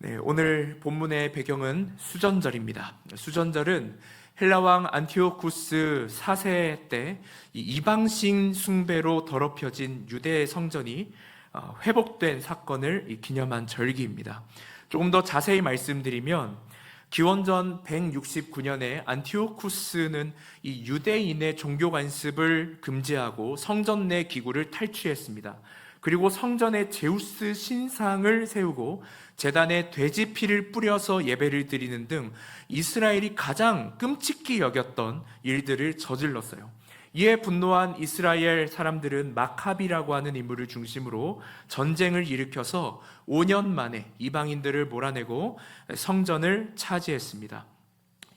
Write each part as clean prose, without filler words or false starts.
네, 오늘 본문의 배경은 수전절입니다. 수전절은 헬라 왕 안티오쿠스 4세 때 이방신 숭배로 더럽혀진 유대 성전이 회복된 사건을 기념한 절기입니다. 조금 더 자세히 말씀드리면 기원전 169년에 안티오쿠스는 이 유대인의 종교 관습을 금지하고 성전 내 기구를 탈취했습니다. 그리고 성전에 제우스 신상을 세우고 제단에 돼지 피를 뿌려서 예배를 드리는 등 이스라엘이 가장 끔찍히 여겼던 일들을 저질렀어요. 이에 분노한 이스라엘 사람들은 마카비라고 하는 인물을 중심으로 전쟁을 일으켜서 5년 만에 이방인들을 몰아내고 성전을 차지했습니다.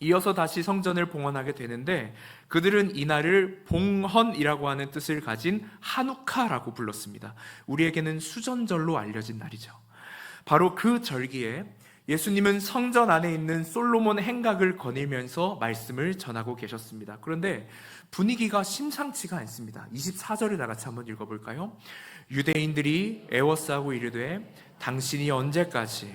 이어서 다시 성전을 봉헌하게 되는데 그들은 이날을 봉헌이라고 하는 뜻을 가진 하누카라고 불렀습니다. 우리에게는 수전절로 알려진 날이죠. 바로 그 절기에 예수님은 성전 안에 있는 솔로몬 행각을 거닐면서 말씀을 전하고 계셨습니다. 그런데 분위기가 심상치가 않습니다. 24절을 다 같이 한번 읽어볼까요? 유대인들이 애워싸고 이르되 당신이 언제까지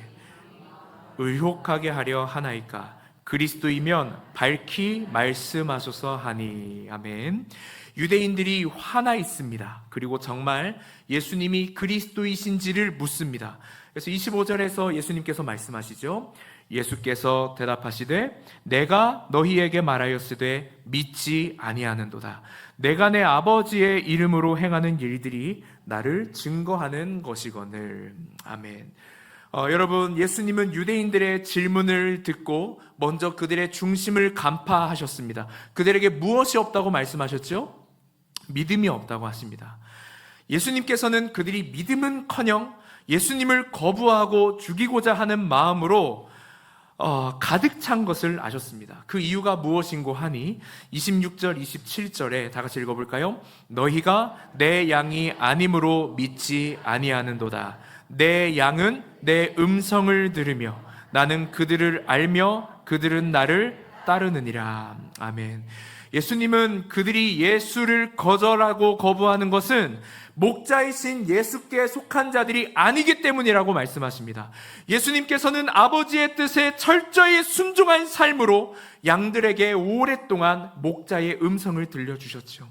의혹하게 하려 하나이까? 그리스도이면 밝히 말씀하소서 하니. 아멘. 유대인들이 화나 있습니다. 그리고 정말 예수님이 그리스도이신지를 묻습니다. 그래서 25절에서 예수님께서 말씀하시죠. 예수께서 대답하시되 내가 너희에게 말하였으되 믿지 아니하는도다. 내가 내 아버지의 이름으로 행하는 일들이 나를 증거하는 것이거늘. 아멘. 여러분, 예수님은 유대인들의 질문을 듣고 먼저 그들의 중심을 간파하셨습니다. 그들에게 무엇이 없다고 말씀하셨죠? 믿음이 없다고 하십니다. 예수님께서는 그들이 믿음은커녕 예수님을 거부하고 죽이고자 하는 마음으로 가득 찬 것을 아셨습니다. 그 이유가 무엇인고 하니 26절, 27절에 다 같이 읽어볼까요? 너희가 내 양이 아님으로 믿지 아니하는도다. 내 양은 내 음성을 들으며 나는 그들을 알며 그들은 나를 따르느니라. 아멘. 예수님은 그들이 예수를 거절하고 거부하는 것은 목자이신 예수께 속한 자들이 아니기 때문이라고 말씀하십니다. 예수님께서는 아버지의 뜻에 철저히 순종한 삶으로 양들에게 오랫동안 목자의 음성을 들려주셨죠.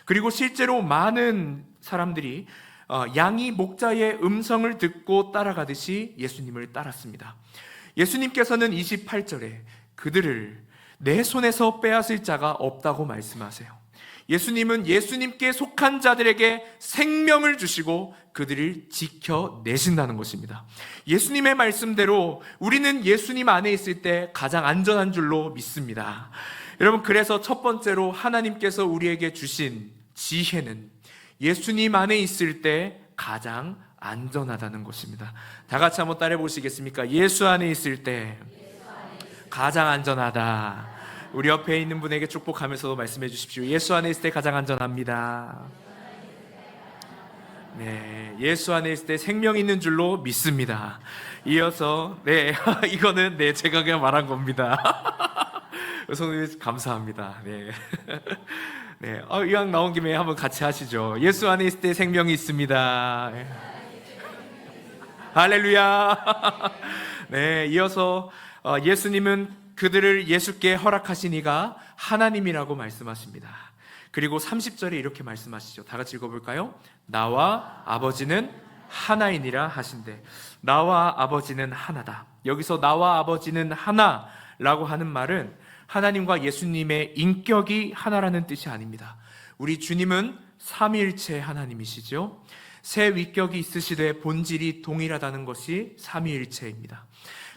그리고 실제로 많은 사람들이 양이 목자의 음성을 듣고 따라가듯이 예수님을 따랐습니다. 예수님께서는 28절에 그들을 내 손에서 빼앗을 자가 없다고 말씀하세요. 예수님은 예수님께 속한 자들에게 생명을 주시고 그들을 지켜내신다는 것입니다. 예수님의 말씀대로 우리는 예수님 안에 있을 때 가장 안전한 줄로 믿습니다. 여러분, 그래서 첫 번째로 하나님께서 우리에게 주신 지혜는 예수님 안에 있을 때 가장 안전하다는 것입니다. 다 같이 한번 따라해 보시겠습니까? 예수 안에 있을 때 가장 안전하다. 우리 옆에 있는 분에게 축복하면서도 말씀해 주십시오. 예수 안에 있을 때 가장 안전합니다. 네, 예수 안에 있을 때 생명 있는 줄로 믿습니다. 이어서 이거는 제가 그냥 말한 겁니다. 성도님 감사합니다. 네, 이왕 나온 김에 한번 같이 하시죠. 예수 안에 있을 때 생명이 있습니다. 할렐루야. 네, 이어서 예수님은 그들을 예수께 허락하시니가 하나님이라고 말씀하십니다. 그리고 30절에 이렇게 말씀하시죠. 다 같이 읽어볼까요? 나와 아버지는 하나이니라 하신대. 나와 아버지는 하나다. 여기서 나와 아버지는 하나라고 하는 말은 하나님과 예수님의 인격이 하나라는 뜻이 아닙니다. 우리 주님은 삼위일체 하나님이시죠. 세 위격이 있으시되 본질이 동일하다는 것이 삼위일체입니다.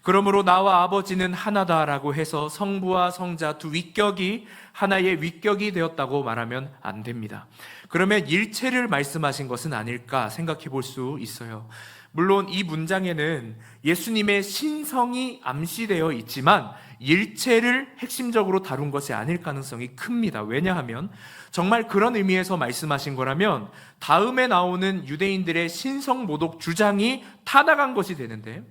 그러므로 나와 아버지는 하나다라고 해서 성부와 성자 두 위격이 하나의 위격이 되었다고 말하면 안 됩니다. 그러면 일체를 말씀하신 것은 아닐까 생각해 볼 수 있어요. 물론 이 문장에는 예수님의 신성이 암시되어 있지만 일체를 핵심적으로 다룬 것이 아닐 가능성이 큽니다. 왜냐하면 정말 그런 의미에서 말씀하신 거라면 다음에 나오는 유대인들의 신성모독 주장이 타당한 것이 되는데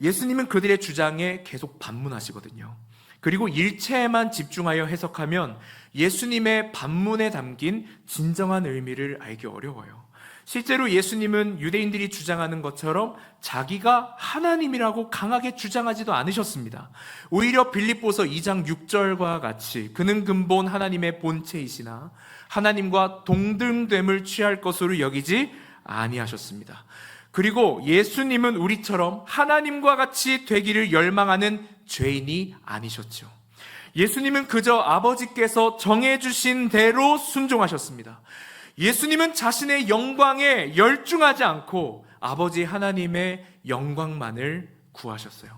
예수님은 그들의 주장에 계속 반문하시거든요. 그리고 일체에만 집중하여 해석하면 예수님의 반문에 담긴 진정한 의미를 알기 어려워요. 실제로 예수님은 유대인들이 주장하는 것처럼 자기가 하나님이라고 강하게 주장하지도 않으셨습니다. 오히려 빌립보서 2장 6절과 같이 그는 근본 하나님의 본체이시나 하나님과 동등됨을 취할 것으로 여기지 아니하셨습니다. 그리고 예수님은 우리처럼 하나님과 같이 되기를 열망하는 죄인이 아니셨죠. 예수님은 그저 아버지께서 정해주신 대로 순종하셨습니다. 예수님은 자신의 영광에 열중하지 않고 아버지 하나님의 영광만을 구하셨어요.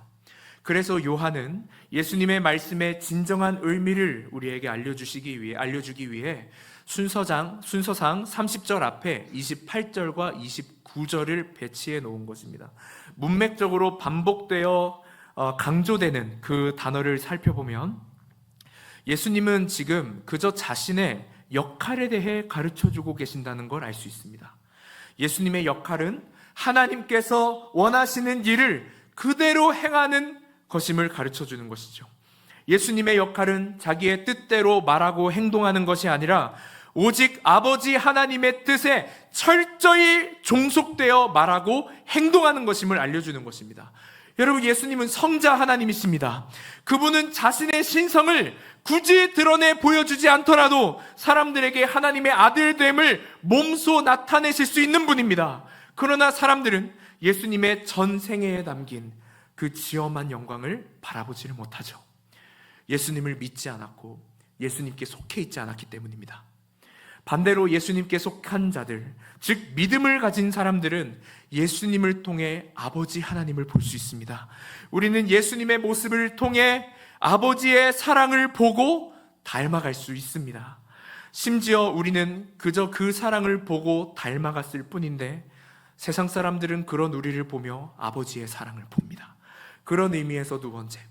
그래서 요한은 예수님의 말씀의 진정한 의미를 우리에게 알려주기 위해 순서상 30절 앞에 28절과 29절을 배치해 놓은 것입니다. 문맥적으로 반복되어 강조되는 그 단어를 살펴보면 예수님은 지금 그저 자신의 역할에 대해 가르쳐주고 계신다는 걸 알 수 있습니다. 예수님의 역할은 하나님께서 원하시는 일을 그대로 행하는 것임을 가르쳐주는 것이죠. 예수님의 역할은 자기의 뜻대로 말하고 행동하는 것이 아니라 오직 아버지 하나님의 뜻에 철저히 종속되어 말하고 행동하는 것임을 알려주는 것입니다. 여러분, 예수님은 성자 하나님이십니다. 그분은 자신의 신성을 굳이 드러내 보여주지 않더라도 사람들에게 하나님의 아들됨을 몸소 나타내실 수 있는 분입니다. 그러나 사람들은 예수님의 전생애에 담긴 그 지엄한 영광을 바라보지를 못하죠. 예수님을 믿지 않았고 예수님께 속해 있지 않았기 때문입니다. 반대로 예수님께 속한 자들, 즉 믿음을 가진 사람들은 예수님을 통해 아버지 하나님을 볼 수 있습니다. 우리는 예수님의 모습을 통해 아버지의 사랑을 보고 닮아갈 수 있습니다. 심지어 우리는 그저 그 사랑을 보고 닮아갔을 뿐인데 세상 사람들은 그런 우리를 보며 아버지의 사랑을 봅니다. 그런 의미에서 두 번째,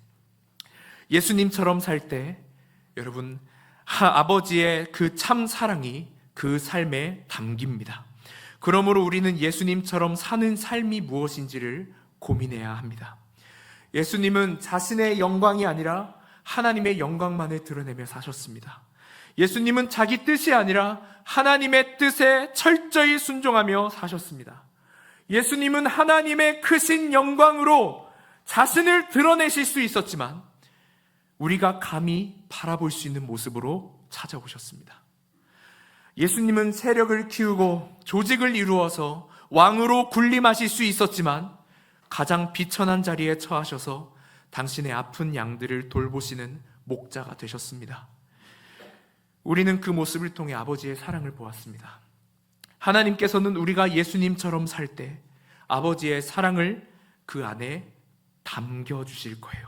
예수님처럼 살 때 여러분 아버지의 그 참 사랑이 그 삶에 담깁니다. 그러므로 우리는 예수님처럼 사는 삶이 무엇인지를 고민해야 합니다. 예수님은 자신의 영광이 아니라 하나님의 영광만을 드러내며 사셨습니다. 예수님은 자기 뜻이 아니라 하나님의 뜻에 철저히 순종하며 사셨습니다. 예수님은 하나님의 크신 영광으로 자신을 드러내실 수 있었지만 우리가 감히 바라볼 수 있는 모습으로 찾아오셨습니다. 예수님은 세력을 키우고 조직을 이루어서 왕으로 군림하실 수 있었지만 가장 비천한 자리에 처하셔서 당신의 아픈 양들을 돌보시는 목자가 되셨습니다. 우리는 그 모습을 통해 아버지의 사랑을 보았습니다. 하나님께서는 우리가 예수님처럼 살 때 아버지의 사랑을 그 안에 담겨주실 거예요.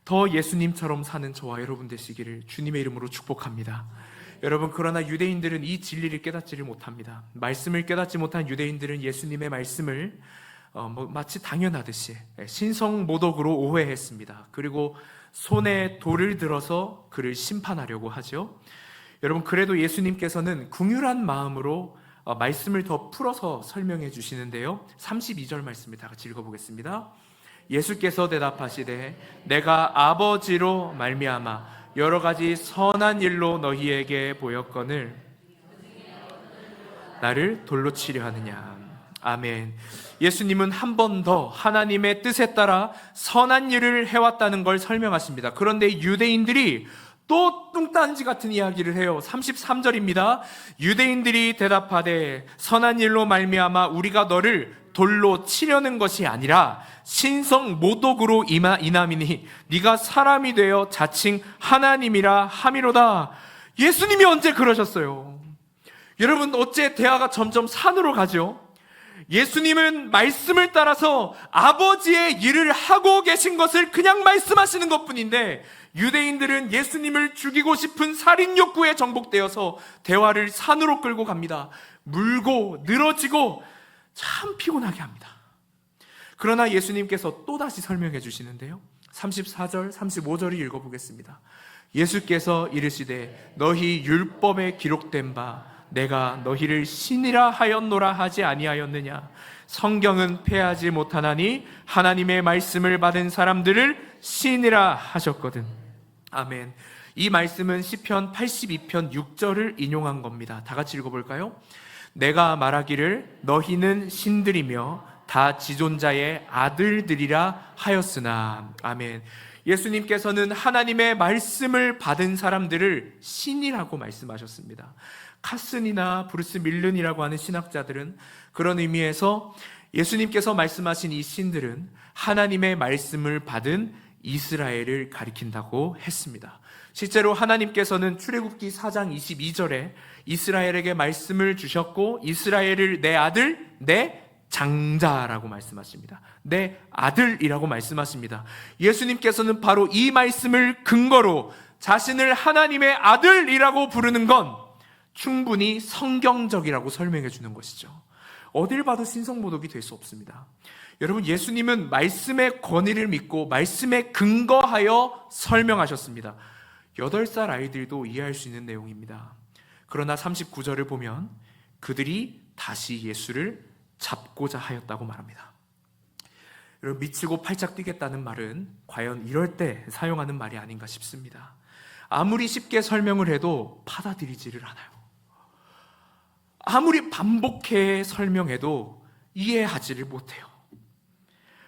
더 예수님처럼 사는 저와 여러분 되시기를 주님의 이름으로 축복합니다. 여러분, 그러나 유대인들은 이 진리를 깨닫지를 못합니다. 말씀을 깨닫지 못한 유대인들은 예수님의 말씀을 마치 당연하듯이 신성모독으로 오해했습니다. 그리고 손에 돌을 들어서 그를 심판하려고 하죠. 여러분, 그래도 예수님께서는 긍휼한 마음으로 말씀을 더 풀어서 설명해 주시는데요. 32절 말씀을 다 같이 읽어보겠습니다. 예수께서 대답하시되 내가 아버지로 말미암아 여러 가지 선한 일로 너희에게 보였거늘 나를 돌로 치려 하느냐. 아멘. 예수님은 한 번 더 하나님의 뜻에 따라 선한 일을 해왔다는 걸 설명하십니다. 그런데 유대인들이 또 뚱딴지 같은 이야기를 해요. 33절입니다. 유대인들이 대답하되 선한 일로 말미암아 우리가 너를 돌로 치려는 것이 아니라 신성 모독으로 인함이니 네가 사람이 되어 자칭 하나님이라 함이로다. 예수님이 언제 그러셨어요? 여러분, 어째 대화가 점점 산으로 가죠? 예수님은 말씀을 따라서 아버지의 일을 하고 계신 것을 그냥 말씀하시는 것뿐인데 유대인들은 예수님을 죽이고 싶은 살인 욕구에 정복되어서 대화를 산으로 끌고 갑니다. 물고 늘어지고 참 피곤하게 합니다. 그러나 예수님께서 또다시 설명해 주시는데요. 34절, 35절을 읽어보겠습니다. 예수께서 이르시되 너희 율법에 기록된 바 내가 너희를 신이라 하였노라 하지 아니하였느냐. 성경은 패하지 못하나니 하나님의 말씀을 받은 사람들을 신이라 하셨거든. 아멘. 이 말씀은 시편 82편 6절을 인용한 겁니다. 다 같이 읽어볼까요? 내가 말하기를 너희는 신들이며 다 지존자의 아들들이라 하였으나. 아멘. 예수님께서는 하나님의 말씀을 받은 사람들을 신이라고 말씀하셨습니다. 카슨이나 브루스 밀른이라고 하는 신학자들은 그런 의미에서 예수님께서 말씀하신 이 신들은 하나님의 말씀을 받은 이스라엘을 가리킨다고 했습니다. 실제로 하나님께서는 출애굽기 4장 22절에 이스라엘에게 말씀을 주셨고 이스라엘을 내 아들, 내 장자라고 말씀하십니다. 내 아들이라고 말씀하십니다. 예수님께서는 바로 이 말씀을 근거로 자신을 하나님의 아들이라고 부르는 건 충분히 성경적이라고 설명해 주는 것이죠. 어딜 봐도 신성모독이 될 수 없습니다. 여러분, 예수님은 말씀의 권위를 믿고 말씀에 근거하여 설명하셨습니다. 8살 아이들도 이해할 수 있는 내용입니다. 그러나 39절을 보면 그들이 다시 예수를 잡고자 하였다고 말합니다. 여러분, 미치고 팔짝 뛰겠다는 말은 과연 이럴 때 사용하는 말이 아닌가 싶습니다. 아무리 쉽게 설명을 해도 받아들이지를 않아요. 아무리 반복해 설명해도 이해하지를 못해요.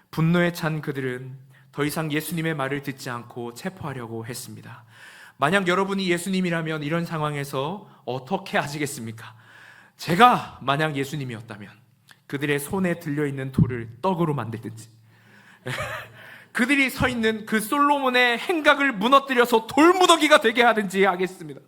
분노에 찬 그들은 더 이상 예수님의 말을 듣지 않고 체포하려고 했습니다. 만약 여러분이 예수님이라면 이런 상황에서 어떻게 하시겠습니까? 제가 만약 예수님이었다면 그들의 손에 들려있는 돌을 떡으로 만들든지 그들이 서 있는 그 솔로몬의 행각을 무너뜨려서 돌무더기가 되게 하든지 하겠습니다.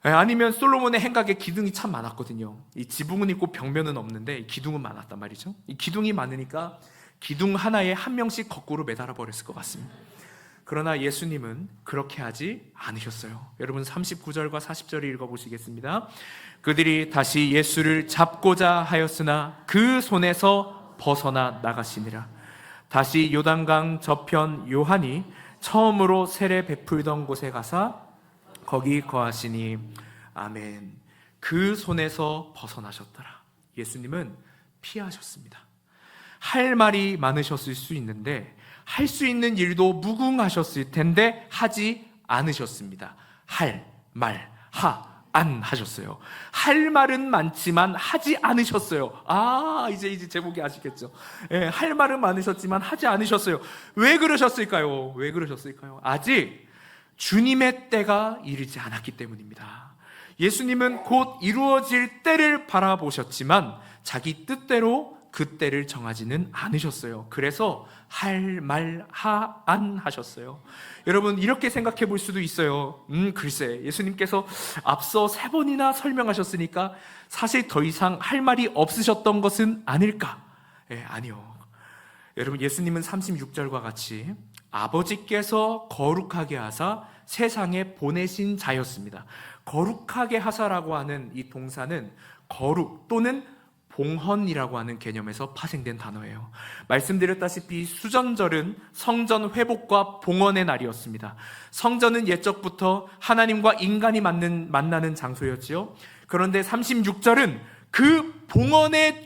아니면 솔로몬의 행각에 기둥이 참 많았거든요. 이 지붕은 있고 벽면은 없는데 기둥은 많았단 말이죠. 이 기둥이 많으니까 기둥 하나에 한 명씩 거꾸로 매달아 버렸을 것 같습니다. 그러나 예수님은 그렇게 하지 않으셨어요. 여러분 39절과 40절을 읽어보시겠습니다. 그들이 다시 예수를 잡고자 하였으나 그 손에서 벗어나 나가시니라. 다시 요단강 저편 요한이 처음으로 세례 베풀던 곳에 가사 거기 거하시니. 아멘. 그 손에서 벗어나셨더라. 예수님은 피하셨습니다. 할 말이 많으셨을 수 있는데 할 수 있는 일도 무궁하셨을 텐데 하지 않으셨습니다. 안 하셨어요. 할 말은 많지만 하지 않으셨어요. 이제 제목이 아시겠죠? 할 말은 많으셨지만 하지 않으셨어요. 왜 그러셨을까요? 아직 주님의 때가 이르지 않았기 때문입니다. 예수님은 곧 이루어질 때를 바라보셨지만 자기 뜻대로 그 때를 정하지는 않으셨어요. 그래서 안 하셨어요. 여러분, 이렇게 생각해 볼 수도 있어요. 글쎄, 예수님께서 앞서 3번이나 설명하셨으니까 사실 더 이상 할 말이 없으셨던 것은 아닐까? 아니요. 여러분, 예수님은 36절과 같이 아버지께서 거룩하게 하사 세상에 보내신 자였습니다. 거룩하게 하사라고 하는 이 동사는 거룩 또는 봉헌이라고 하는 개념에서 파생된 단어예요. 말씀드렸다시피 수전절은 성전 회복과 봉헌의 날이었습니다. 성전은 옛적부터 하나님과 인간이 만나는 장소였지요. 그런데 36절은 그 봉헌의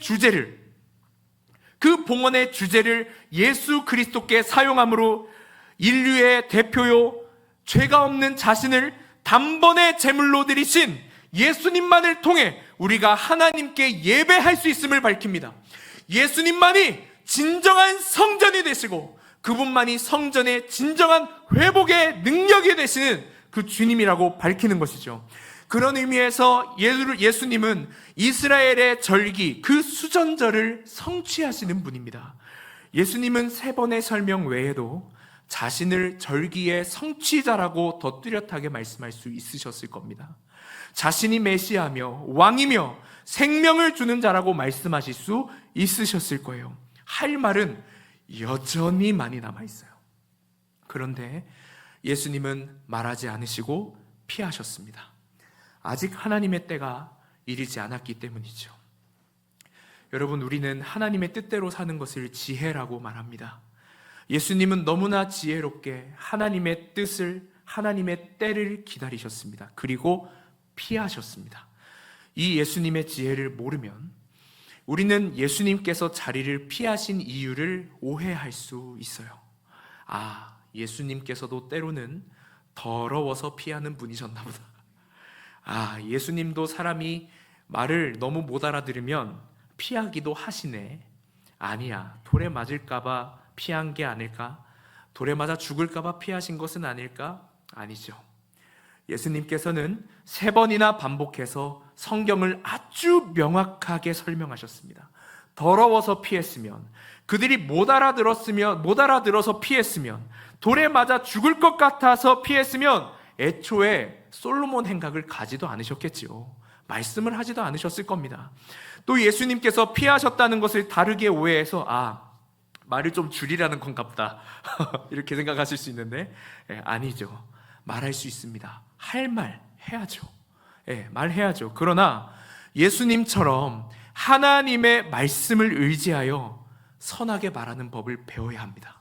주제를 예수 그리스도께 사용함으로 인류의 대표요 죄가 없는 자신을 단번에 제물로 드리신 예수님만을 통해 우리가 하나님께 예배할 수 있음을 밝힙니다. 예수님만이 진정한 성전이 되시고 그분만이 성전의 진정한 회복의 능력이 되시는 그 주님이라고 밝히는 것이죠. 그런 의미에서 예수님은 이스라엘의 절기, 그 수전절을 성취하시는 분입니다. 예수님은 3번의 설명 외에도 자신을 절기의 성취자라고 더 뚜렷하게 말씀할 수 있으셨을 겁니다. 자신이 메시아며 왕이며 생명을 주는 자라고 말씀하실 수 있으셨을 거예요. 할 말은 여전히 많이 남아있어요. 그런데 예수님은 말하지 않으시고 피하셨습니다. 아직 하나님의 때가 이르지 않았기 때문이죠. 여러분, 우리는 하나님의 뜻대로 사는 것을 지혜라고 말합니다. 예수님은 너무나 지혜롭게 하나님의 뜻을, 하나님의 때를 기다리셨습니다. 그리고 피하셨습니다. 이 예수님의 지혜를 모르면 우리는 예수님께서 자리를 피하신 이유를 오해할 수 있어요. 예수님께서도 때로는 더러워서 피하는 분이셨나 보다. 예수님도 사람이 말을 너무 못 알아들으면 피하기도 하시네. 아니야, 돌에 맞을까봐 피한 게 아닐까? 돌에 맞아 죽을까봐 피하신 것은 아닐까? 아니죠. 예수님께서는 3번이나 반복해서 성경을 아주 명확하게 설명하셨습니다. 더러워서 피했으면, 그들이 못 알아들어서 피했으면, 돌에 맞아 죽을 것 같아서 피했으면 애초에 솔로몬 행각을 가지도 않으셨겠지요. 말씀을 하지도 않으셨을 겁니다. 또 예수님께서 피하셨다는 것을 다르게 오해해서 말을 좀 줄이라는 건가 보다 이렇게 생각하실 수 있는데 아니죠. 말할 수 있습니다. 할 말 해야죠. 말해야죠. 그러나 예수님처럼 하나님의 말씀을 의지하여 선하게 말하는 법을 배워야 합니다.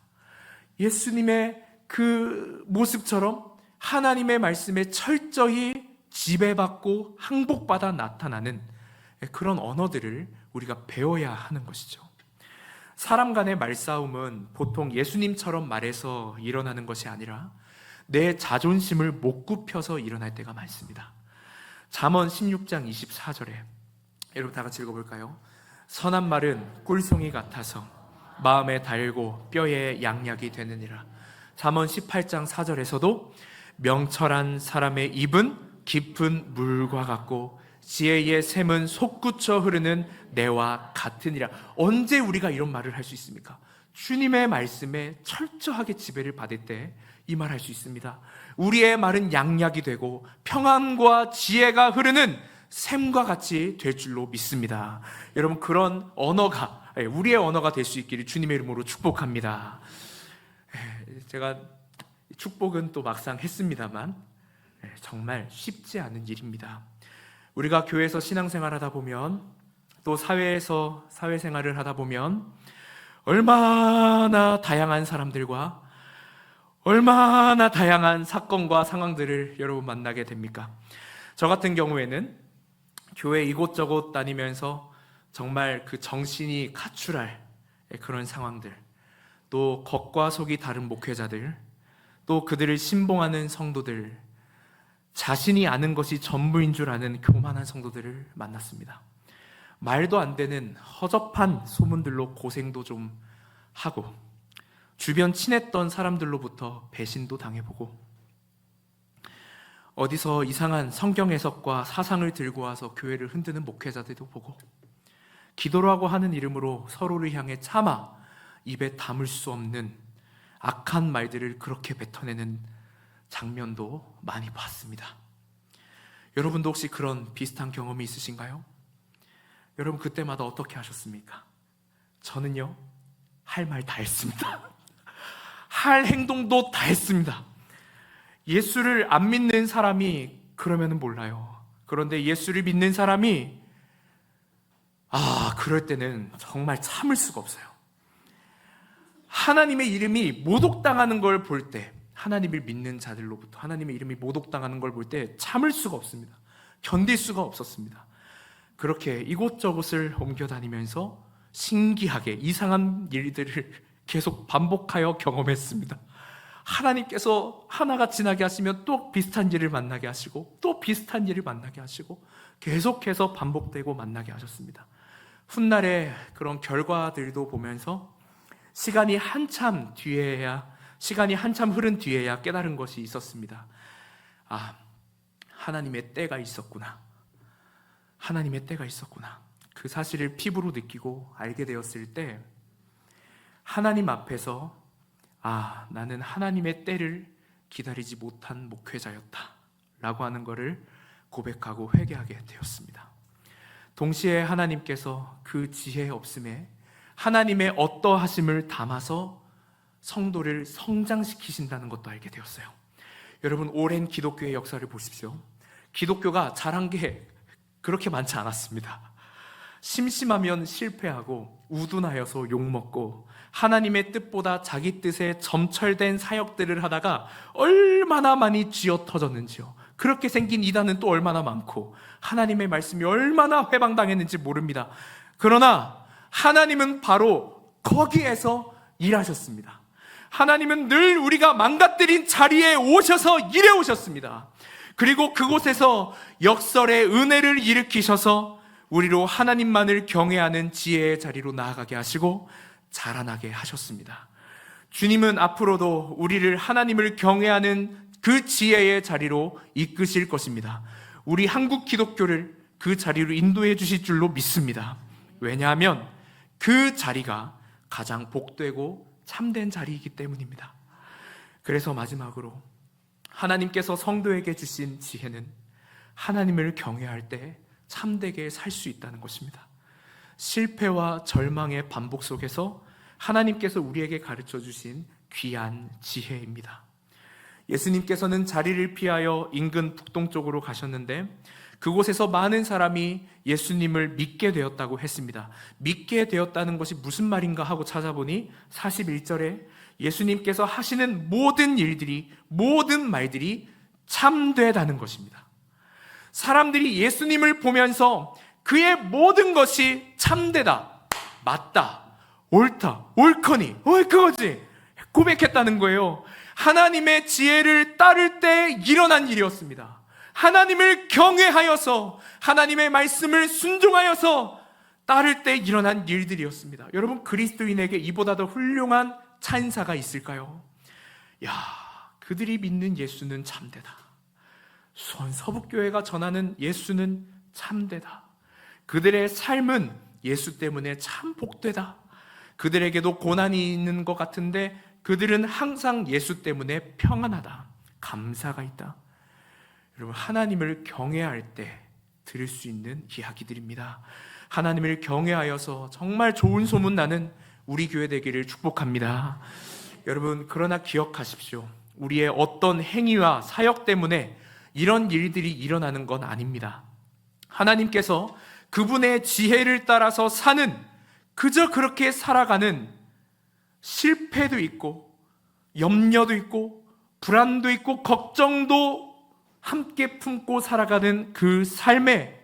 예수님의 그 모습처럼 하나님의 말씀에 철저히 지배받고 항복받아 나타나는 그런 언어들을 우리가 배워야 하는 것이죠. 사람 간의 말싸움은 보통 예수님처럼 말해서 일어나는 것이 아니라 내 자존심을 못 굽혀서 일어날 때가 많습니다. 잠언 16장 24절에 여러분 다 같이 읽어볼까요? 선한 말은 꿀송이 같아서 마음에 달고 뼈에 양약이 되느니라. 잠언 18장 4절에서도 명철한 사람의 입은 깊은 물과 같고 지혜의 샘은 솟구쳐 흐르는 내와 같으니라. 언제 우리가 이런 말을 할 수 있습니까? 주님의 말씀에 철저하게 지배를 받을 때 이 말 할 수 있습니다. 우리의 말은 양약이 되고 평안과 지혜가 흐르는 샘과 같이 될 줄로 믿습니다. 여러분, 그런 언어가 우리의 언어가 될 수 있기를 주님의 이름으로 축복합니다. 제가 축복은 또 막상 했습니다만 정말 쉽지 않은 일입니다. 우리가 교회에서 신앙생활 하다 보면, 또 사회에서 사회생활을 하다 보면 얼마나 다양한 사람들과 얼마나 다양한 사건과 상황들을 여러분 만나게 됩니까? 저 같은 경우에는 교회 이곳저곳 다니면서 정말 그 정신이 가출할 그런 상황들, 또 겉과 속이 다른 목회자들, 또 그들을 신봉하는 성도들, 자신이 아는 것이 전부인 줄 아는 교만한 성도들을 만났습니다. 말도 안 되는 허접한 소문들로 고생도 좀 하고, 주변 친했던 사람들로부터 배신도 당해보고, 어디서 이상한 성경 해석과 사상을 들고 와서 교회를 흔드는 목회자들도 보고, 기도라고 하는 이름으로 서로를 향해 차마 입에 담을 수 없는 악한 말들을 그렇게 뱉어내는 장면도 많이 봤습니다. 여러분도 혹시 그런 비슷한 경험이 있으신가요? 여러분, 그때마다 어떻게 하셨습니까? 저는요, 할 말 다 했습니다. 할 행동도 다 했습니다. 예수를 안 믿는 사람이 그러면은 몰라요. 그런데 예수를 믿는 사람이 그럴 때는 정말 참을 수가 없어요. 하나님의 이름이 모독당하는 걸 볼 때, 하나님을 믿는 자들로부터 하나님의 이름이 모독당하는 걸 볼 때 참을 수가 없습니다. 견딜 수가 없었습니다. 그렇게 이곳저곳을 옮겨 다니면서 신기하게 이상한 일들을 계속 반복하여 경험했습니다. 하나님께서 하나가 지나게 하시면 또 비슷한 일을 만나게 하시고, 또 비슷한 일을 만나게 하시고, 계속해서 반복되고 만나게 하셨습니다. 훗날의 그런 결과들도 보면서 시간이 한참 흐른 뒤에야 깨달은 것이 있었습니다. 하나님의 때가 있었구나. 하나님의 때가 있었구나. 그 사실을 피부로 느끼고 알게 되었을 때, 하나님 앞에서 나는 하나님의 때를 기다리지 못한 목회자였다 라고 하는 것을 고백하고 회개하게 되었습니다. 동시에 하나님께서 그 지혜 없음에 하나님의 어떠하심을 담아서 성도를 성장시키신다는 것도 알게 되었어요. 여러분, 오랜 기독교의 역사를 보십시오. 기독교가 잘한 게 그렇게 많지 않았습니다. 심심하면 실패하고, 우둔하여서 욕먹고, 하나님의 뜻보다 자기 뜻에 점철된 사역들을 하다가 얼마나 많이 쥐어 터졌는지요. 그렇게 생긴 이단은 또 얼마나 많고, 하나님의 말씀이 얼마나 회방당했는지 모릅니다. 그러나 하나님은 바로 거기에서 일하셨습니다. 하나님은 늘 우리가 망가뜨린 자리에 오셔서 일해 오셨습니다. 그리고 그곳에서 역설의 은혜를 일으키셔서 우리로 하나님만을 경외하는 지혜의 자리로 나아가게 하시고 자라나게 하셨습니다. 주님은 앞으로도 우리를 하나님을 경외하는 그 지혜의 자리로 이끄실 것입니다. 우리 한국 기독교를 그 자리로 인도해 주실 줄로 믿습니다. 왜냐하면 그 자리가 가장 복되고 참된 자리이기 때문입니다. 그래서 마지막으로 하나님께서 성도에게 주신 지혜는 하나님을 경외할 때 참되게 살 수 있다는 것입니다. 실패와 절망의 반복 속에서 하나님께서 우리에게 가르쳐 주신 귀한 지혜입니다. 예수님께서는 자리를 피하여 인근 북동쪽으로 가셨는데 그곳에서 많은 사람이 예수님을 믿게 되었다고 했습니다. 믿게 되었다는 것이 무슨 말인가 하고 찾아보니 41절에 예수님께서 하시는 모든 일들이, 모든 말들이 참되다는 것입니다. 사람들이 예수님을 보면서 그의 모든 것이 참되다, 맞다, 옳다, 옳거니, 그거지 고백했다는 거예요. 하나님의 지혜를 따를 때 일어난 일이었습니다. 하나님을 경외하여서 하나님의 말씀을 순종하여서 따를 때 일어난 일들이었습니다. 여러분, 그리스도인에게 이보다 더 훌륭한 찬사가 있을까요? 야, 그들이 믿는 예수는 참되다. 수원 서북교회가 전하는 예수는 참되다. 그들의 삶은 예수 때문에 참 복되다. 그들에게도 고난이 있는 것 같은데 그들은 항상 예수 때문에 평안하다. 감사가 있다. 여러분, 하나님을 경외할 때 들을 수 있는 이야기들입니다. 하나님을 경외하여서 정말 좋은 소문 나는 우리 교회 되기를 축복합니다. 여러분, 그러나 기억하십시오. 우리의 어떤 행위와 사역 때문에 이런 일들이 일어나는 건 아닙니다. 하나님께서 그분의 지혜를 따라서 사는, 그저 그렇게 살아가는 실패도 있고 염려도 있고 불안도 있고 걱정도 함께 품고 살아가는 그 삶에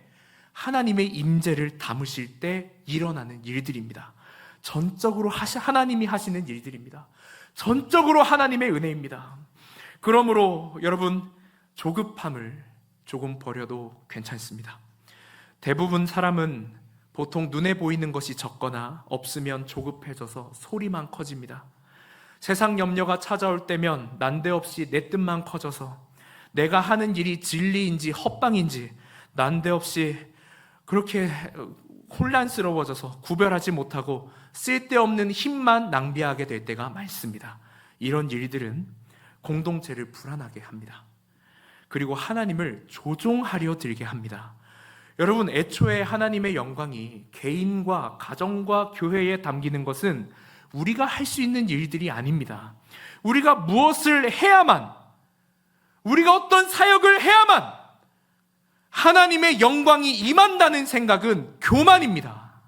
하나님의 임재를 담으실 때 일어나는 일들입니다. 전적으로 하나님이 하시는 일들입니다. 전적으로 하나님의 은혜입니다. 그러므로 여러분, 조급함을 조금 버려도 괜찮습니다. 대부분 사람은 보통 눈에 보이는 것이 적거나 없으면 조급해져서 소리만 커집니다. 세상 염려가 찾아올 때면 난데없이 내 뜻만 커져서 내가 하는 일이 진리인지 헛방인지 난데없이 그렇게 혼란스러워져서 구별하지 못하고 쓸데없는 힘만 낭비하게 될 때가 많습니다. 이런 일들은 공동체를 불안하게 합니다. 그리고 하나님을 조종하려 들게 합니다. 여러분, 애초에 하나님의 영광이 개인과 가정과 교회에 담기는 것은 우리가 할 수 있는 일들이 아닙니다. 우리가 무엇을 해야만, 우리가 어떤 사역을 해야만 하나님의 영광이 임한다는 생각은 교만입니다.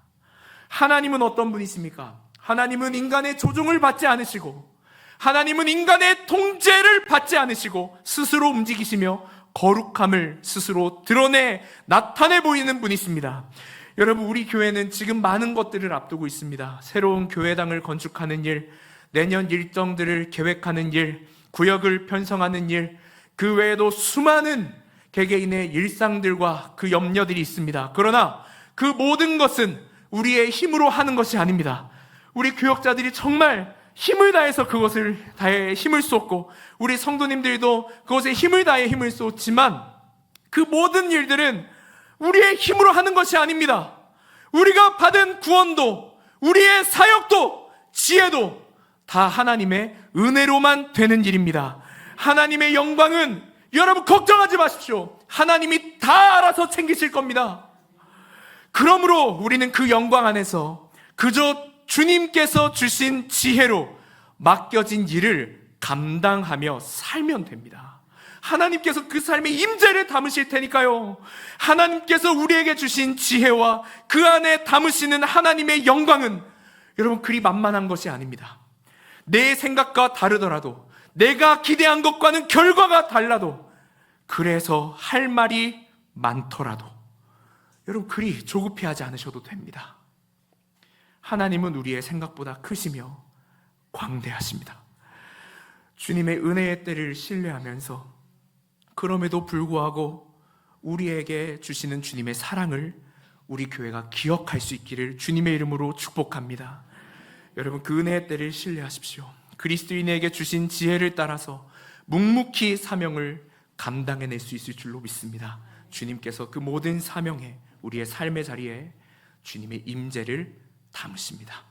하나님은 어떤 분이십니까? 하나님은 인간의 조종을 받지 않으시고 하나님은 인간의 통제를 받지 않으시고 스스로 움직이시며 거룩함을 스스로 드러내 나타내 보이는 분이십니다. 여러분, 우리 교회는 지금 많은 것들을 앞두고 있습니다. 새로운 교회당을 건축하는 일, 내년 일정들을 계획하는 일, 구역을 편성하는 일, 그 외에도 수많은 개개인의 일상들과 그 염려들이 있습니다. 그러나 그 모든 것은 우리의 힘으로 하는 것이 아닙니다. 우리 교역자들이 정말 힘을 다해서 그것을 다해 힘을 쏟고 우리 성도님들도 그것에 힘을 다해 힘을 쏟지만 그 모든 일들은 우리의 힘으로 하는 것이 아닙니다. 우리가 받은 구원도 우리의 사역도 지혜도 다 하나님의 은혜로만 되는 일입니다. 하나님의 영광은 여러분 걱정하지 마십시오. 하나님이 다 알아서 챙기실 겁니다. 그러므로 우리는 그 영광 안에서 그저 주님께서 주신 지혜로 맡겨진 일을 감당하며 살면 됩니다. 하나님께서 그 삶의 임재를 담으실 테니까요. 하나님께서 우리에게 주신 지혜와 그 안에 담으시는 하나님의 영광은 여러분 그리 만만한 것이 아닙니다. 내 생각과 다르더라도, 내가 기대한 것과는 결과가 달라도, 그래서 할 말이 많더라도 여러분 그리 조급해하지 않으셔도 됩니다. 하나님은 우리의 생각보다 크시며 광대하십니다. 주님의 은혜의 때를 신뢰하면서 그럼에도 불구하고 우리에게 주시는 주님의 사랑을 우리 교회가 기억할 수 있기를 주님의 이름으로 축복합니다. 여러분, 그 은혜의 때를 신뢰하십시오. 그리스도인에게 주신 지혜를 따라서 묵묵히 사명을 감당해낼 수 있을 줄로 믿습니다. 주님께서 그 모든 사명에, 우리의 삶의 자리에 주님의 임재를 담으십니다.